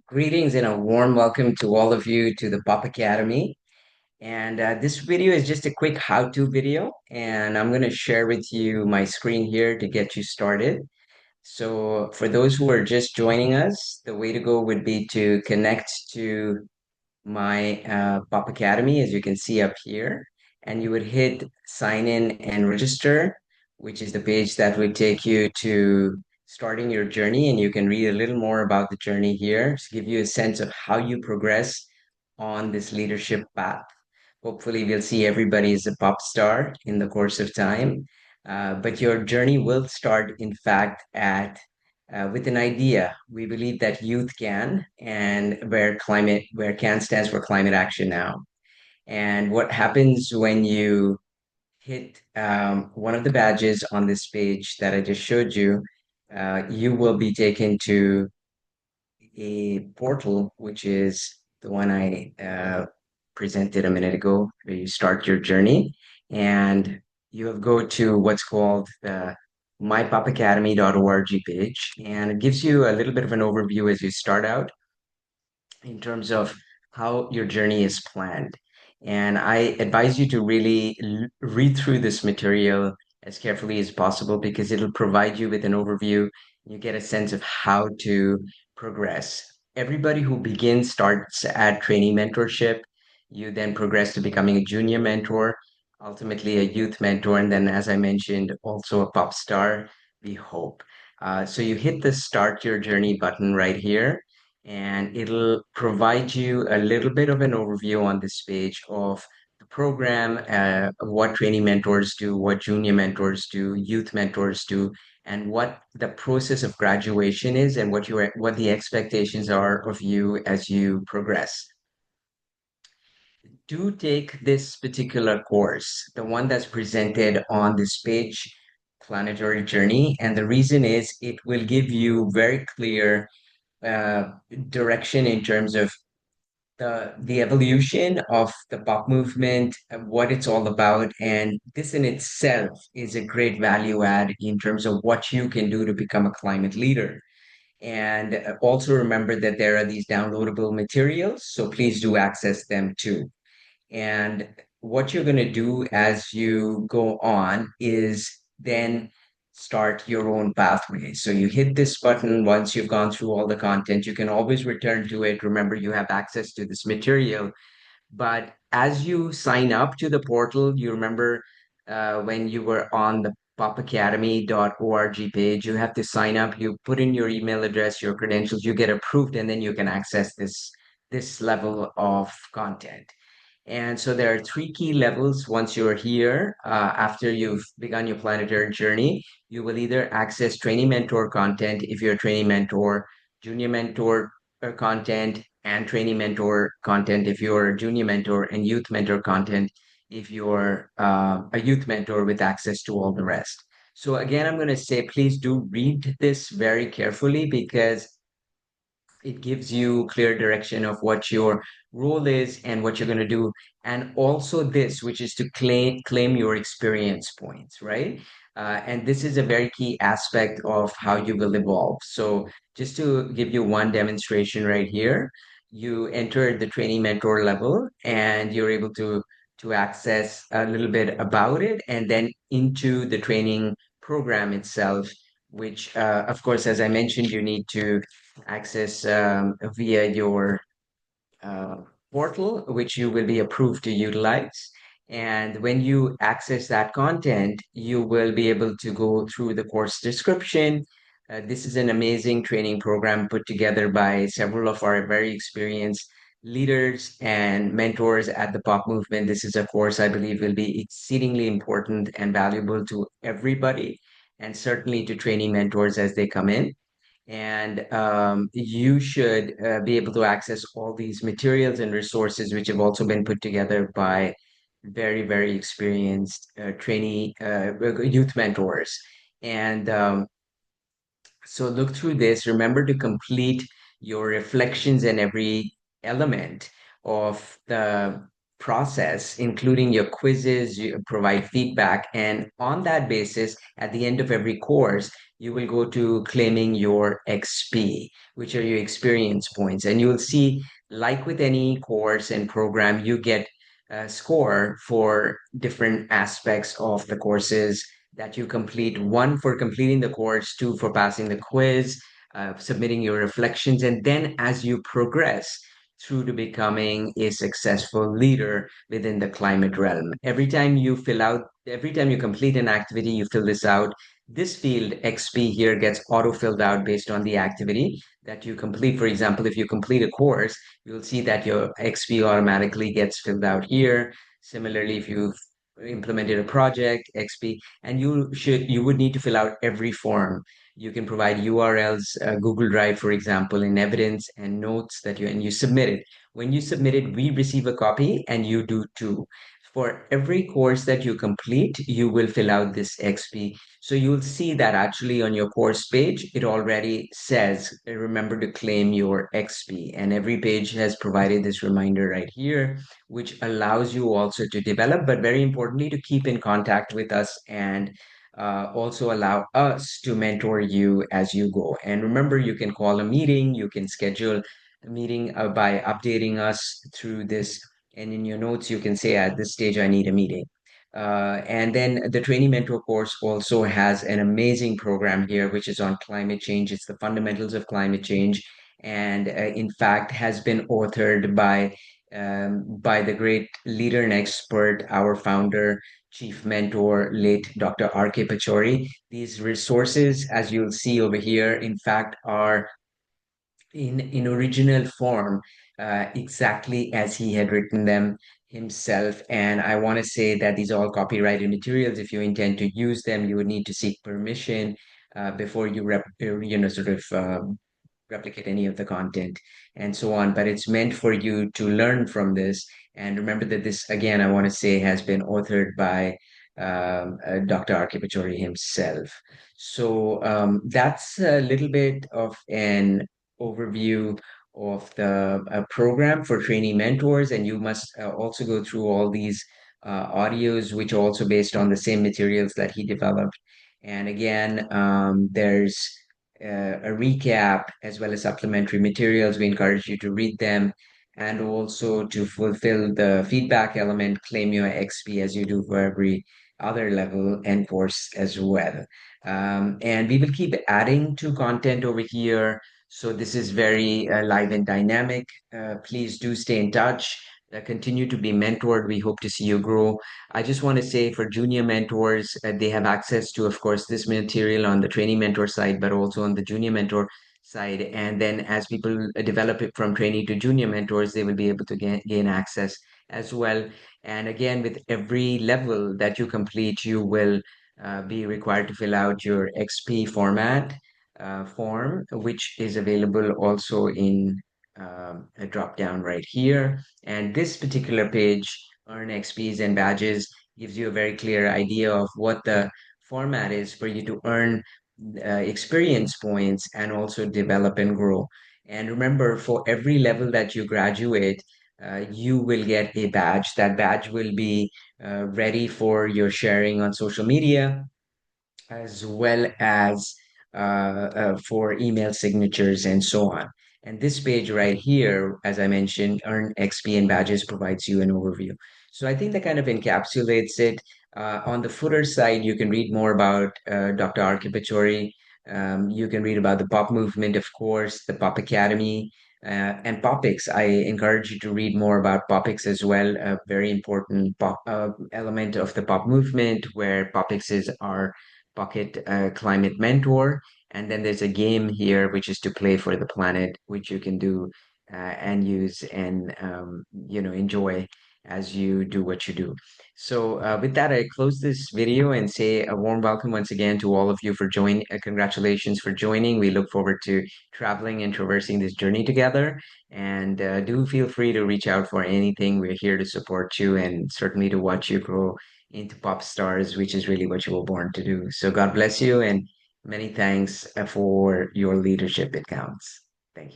Greetings and a warm welcome to all of you to the Pop Academy. And this video is just a quick how-to video, and I'm going to share with you my screen here to get you started. So for those who are just joining us, the way to go would be to connect to my Pop Academy, as you can see up here, and you would hit sign in and register, which is the page that would take you to starting your journey. And you can read a little more about the journey here to give you a sense of how you progress on this leadership path. Hopefully, we'll see everybody as a pop star in the course of time. But your journey will start, in fact, at with an idea. We believe that youth can, and where can stands for climate action now. And what happens when you hit one of the badges on this page that I just showed you, you will be taken to a portal, which is the one I presented a minute ago, where you start your journey. And you have go to what's called the mypopacademy.org page, and it gives you a little bit of an overview as you start out in terms of how your journey is planned. And I advise you to really read through this material as carefully as possible because it'll provide you with an overview. You get a sense of how to progress. Everybody who begins starts at trainee mentorship. You then progress to becoming a junior mentor, ultimately a youth mentor, and then, as I mentioned, also a pop star, we hope. So you hit the start your journey button right here, and it'll provide you a little bit of an overview on this page of the program, what training mentors do, what junior mentors do, youth mentors do, and what the process of graduation is, and what the expectations are of you as you progress. Do take this particular course, the one that's presented on this page, Planetary Journey, and the reason is it will give you very clear uh, direction in terms of the evolution of the pop movement, what it's all about, and this in itself is a great value add in terms of what you can do to become a climate leader. And also remember that there are these downloadable materials, so please do access them too. And what you're going to do as you go on is then start your own pathway. So you hit this button once you've gone through all the content. You can always return to it. Remember, you have access to this material. But as you sign up to the portal, you remember when you were on the popacademy.org page, you have to sign up. You put in your email address, your credentials, you get approved, and then you can access this level of content. And so there are three key levels once you're here. After you've begun your planetary journey, you will either access training mentor content if you're a training mentor, junior mentor content, and training mentor content if you're a junior mentor, and youth mentor content if you're a youth mentor with access to all the rest. So again, I'm going to say, please do read this very carefully because it gives you clear direction of what your role is and what you're going to do, and also this, which is to claim your experience points, right? And this is a very key aspect of how you will evolve. So just to give you one demonstration right here, you enter the training mentor level and you're able to access a little bit about it and then into the training program itself, which of course, as I mentioned, you need to access via your uh, portal, which you will be approved to utilize. And when you access that content, you will be able to go through the course description. This is an amazing training program put together by several of our very experienced leaders and mentors at the pop movement. This is a course I believe will be exceedingly important and valuable to everybody, and certainly to training mentors as they come in. And you should be able to access all these materials and resources, which have also been put together by very, very experienced trainee youth mentors. And so look through this. Remember to complete your reflections in every element of the process, including your quizzes, you provide feedback, and on that basis, at the end of every course, you will go to claiming your XP, which are your experience points. And you'll see, like with any course and program, you get a score for different aspects of the courses that you complete. One, for completing the course; two, for passing the quiz, submitting your reflections, and then as you progress through to becoming a successful leader within the climate realm. Every time you complete an activity, you fill this out. This field XP here gets auto filled out based on the activity that you complete. For example, if you complete a course, you'll see that your XP automatically gets filled out here. Similarly, if you've implemented a project, XP, and you would need to fill out every form. You can provide URLs, Google Drive, for example, in evidence and notes and you submit it. When you submit it, we receive a copy and you do too. For every course that you complete, you will fill out this XP. So you'll see that actually on your course page, it already says, remember to claim your XP. And every page has provided this reminder right here, which allows you also to develop, but very importantly, to keep in contact with us and also allow us to mentor you as you go. And remember, you can call a meeting, you can schedule a meeting by updating us through this. And in your notes, you can say, at this stage, I need a meeting. And then the Trainee Mentor course also has an amazing program here, which is on climate change. It's the fundamentals of climate change. And in fact, has been authored by the great leader and expert, our founder, chief mentor, late Dr. R.K. Pachori. These resources, as you'll see over here, in fact, are in original form, exactly as he had written them himself. And I want to say that these are all copyrighted materials. If you intend to use them, you would need to seek permission before sort of replicate any of the content and so on. But it's meant for you to learn from this. And remember that this, again, I want to say, has been authored by Dr. R.K. Pachori himself. So that's a little bit of an overview of the program for trainee mentors. And you must also go through all these audios, which are also based on the same materials that he developed. And again, there's a recap as well as supplementary materials. We encourage you to read them and also to fulfill the feedback element, claim your XP as you do for every other level and course as well. And we will keep adding to content over here. So this is very live and dynamic. Please do stay in touch. Continue to be mentored. We hope to see you grow. I just want to say, for junior mentors, they have access to, of course, this material on the trainee mentor side, but also on the junior mentor side. And then as people develop it from trainee to junior mentors, they will be able to gain access as well. And again, with every level that you complete, you will be required to fill out your XP form, which is available also in a drop down right here. And this particular page, Earn XPs and Badges, gives you a very clear idea of what the format is for you to earn experience points and also develop and grow. And remember, for every level that you graduate, you will get a badge. That badge will be ready for your sharing on social media, as well as for email signatures and so on. And this page right here, as I mentioned, Earn XP and Badges, provides you an overview. So I think that kind of encapsulates it. On the footer side, you can read more about Dr. R.K. Pachori. You can read about the pop movement, of course, the Pop Academy, and Popix. I encourage you to read more about Popix as well, a very important pop element of the pop movement, where Popix is our Pocket Climate Mentor. And then there's a game here, which is to play for the planet, which you can do and use and enjoy as you do what you do. So with that, I close this video and say a warm welcome once again to all of you for joining. Congratulations for joining. We look forward to traveling and traversing this journey together. And do feel free to reach out for anything. We're here to support you and certainly to watch you grow into pop stars, which is really what you were born to do. So God bless you and many thanks for your leadership. It counts. Thank you.